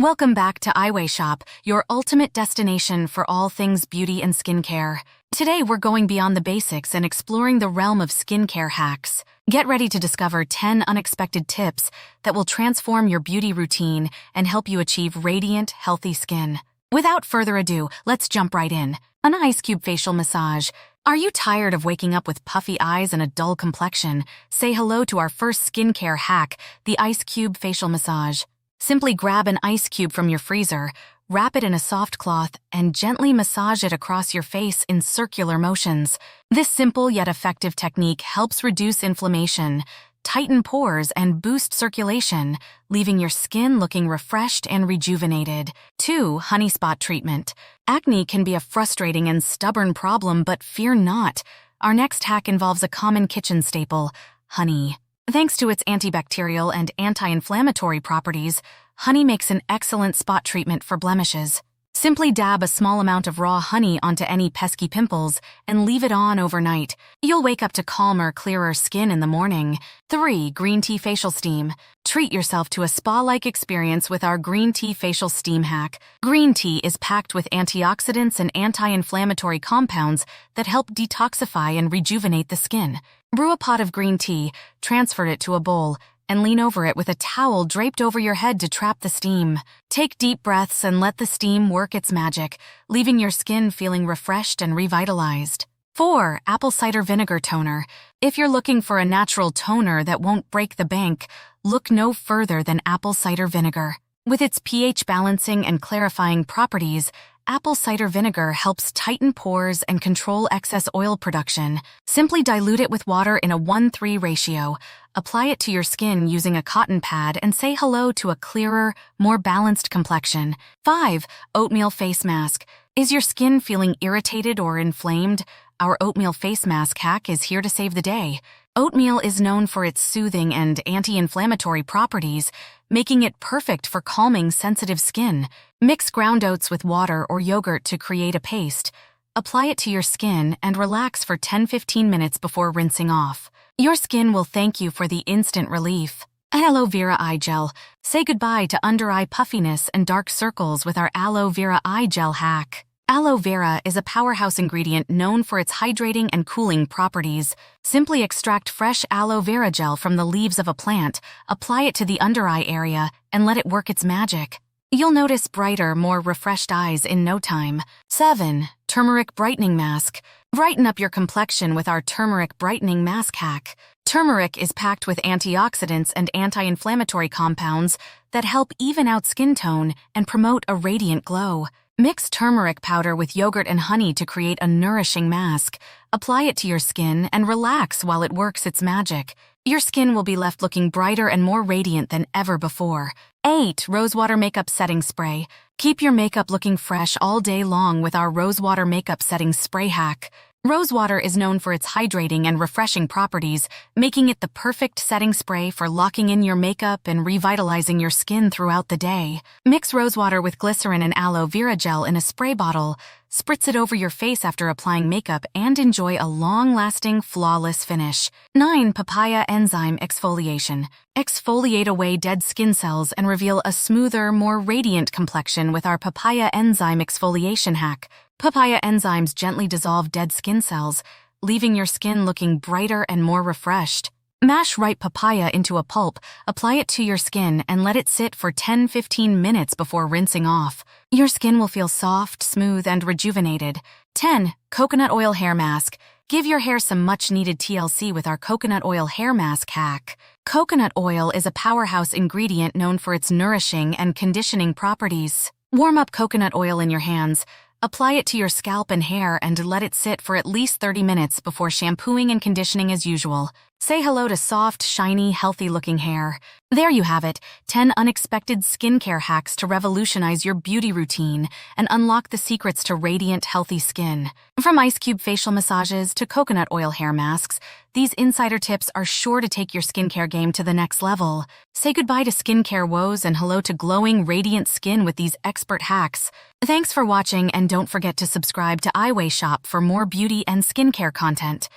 Welcome back to eiwayshop, your ultimate destination for all things beauty and skincare. Today we're going beyond the basics and exploring the realm of skincare hacks. Get ready to discover 10 unexpected tips that will transform your beauty routine and help you achieve radiant, healthy skin. Without further ado, let's jump right in. An ice cube facial massage. Are you tired of waking up with puffy eyes and a dull complexion? Say hello to our first skincare hack, the ice cube facial massage. Simply grab an ice cube from your freezer, wrap it in a soft cloth, and gently massage it across your face in circular motions. This simple yet effective technique helps reduce inflammation, tighten pores, and boost circulation, leaving your skin looking refreshed and rejuvenated. 2. Honey spot treatment. Acne can be a frustrating and stubborn problem, but fear not. Our next hack involves a common kitchen staple, honey. Thanks to its antibacterial and anti-inflammatory properties, honey makes an excellent spot treatment for blemishes. Simply dab a small amount of raw honey onto any pesky pimples and leave it on overnight. You'll wake up to calmer, clearer skin in the morning. 3. Green tea facial steam. Treat yourself to a spa-like experience with our green tea facial steam hack. Green tea is packed with antioxidants and anti-inflammatory compounds that help detoxify and rejuvenate the skin. Brew a pot of green tea, transfer it to a bowl, and lean over it with a towel draped over your head to trap the steam. Take deep breaths and let the steam work its magic, leaving your skin feeling refreshed and revitalized. 4. Apple cider vinegar toner. If you're looking for a natural toner that won't break the bank, look no further than apple cider vinegar. With its pH balancing and clarifying properties, apple cider vinegar helps tighten pores and control excess oil production. Simply dilute it with water in a 1:3 ratio. Apply it to your skin using a cotton pad and say hello to a clearer, more balanced complexion. 5. Oatmeal face mask. Is your skin feeling irritated or inflamed? Our oatmeal face mask hack is here to save the day. Oatmeal is known for its soothing and anti-inflammatory properties, making it perfect for calming sensitive skin. Mix ground oats with water or yogurt to create a paste. Apply it to your skin and relax for 10-15 minutes before rinsing off. Your skin will thank you for the instant relief. Aloe vera eye gel. Say goodbye to under-eye puffiness and dark circles with our aloe vera eye gel hack. Aloe vera is a powerhouse ingredient known for its hydrating and cooling properties. Simply extract fresh aloe vera gel from the leaves of a plant, apply it to the under-eye area, and let it work its magic. You'll notice brighter, more refreshed eyes in no time. 7. Turmeric brightening mask. Brighten up your complexion with our turmeric brightening mask hack. Turmeric is packed with antioxidants and anti-inflammatory compounds that help even out skin tone and promote a radiant glow. Mix turmeric powder with yogurt and honey to create a nourishing mask. Apply it to your skin and relax while it works its magic. Your skin will be left looking brighter and more radiant than ever before. 8. Rosewater makeup setting spray. Keep your makeup looking fresh all day long with our rosewater makeup setting spray hack. Rosewater is known for its hydrating and refreshing properties, making it the perfect setting spray for locking in your makeup and revitalizing your skin throughout the day. Mix rosewater with glycerin and aloe vera gel in a spray bottle, spritz it over your face after applying makeup, and enjoy a long-lasting, flawless finish. 9. Papaya enzyme exfoliation. Exfoliate away dead skin cells and reveal a smoother, more radiant complexion with our papaya enzyme exfoliation hack. Papaya enzymes gently dissolve dead skin cells, leaving your skin looking brighter and more refreshed. Mash ripe papaya into a pulp, apply it to your skin, and let it sit for 10-15 minutes before rinsing off. Your skin will feel soft, smooth, and rejuvenated. 10. Coconut oil hair mask. Give your hair some much-needed TLC with our coconut oil hair mask hack. Coconut oil is a powerhouse ingredient known for its nourishing and conditioning properties. Warm up coconut oil in your hands. Apply it to your scalp and hair and let it sit for at least 30 minutes before shampooing and conditioning as usual. Say hello to soft, shiny, healthy-looking hair. There you have it, 10 unexpected skincare hacks to revolutionize your beauty routine and unlock the secrets to radiant, healthy skin. From ice cube facial massages to coconut oil hair masks, these insider tips are sure to take your skincare game to the next level. Say goodbye to skincare woes and hello to glowing, radiant skin with these expert hacks. Thanks for watching, and don't forget to subscribe to eiwayshop for more beauty and skincare content.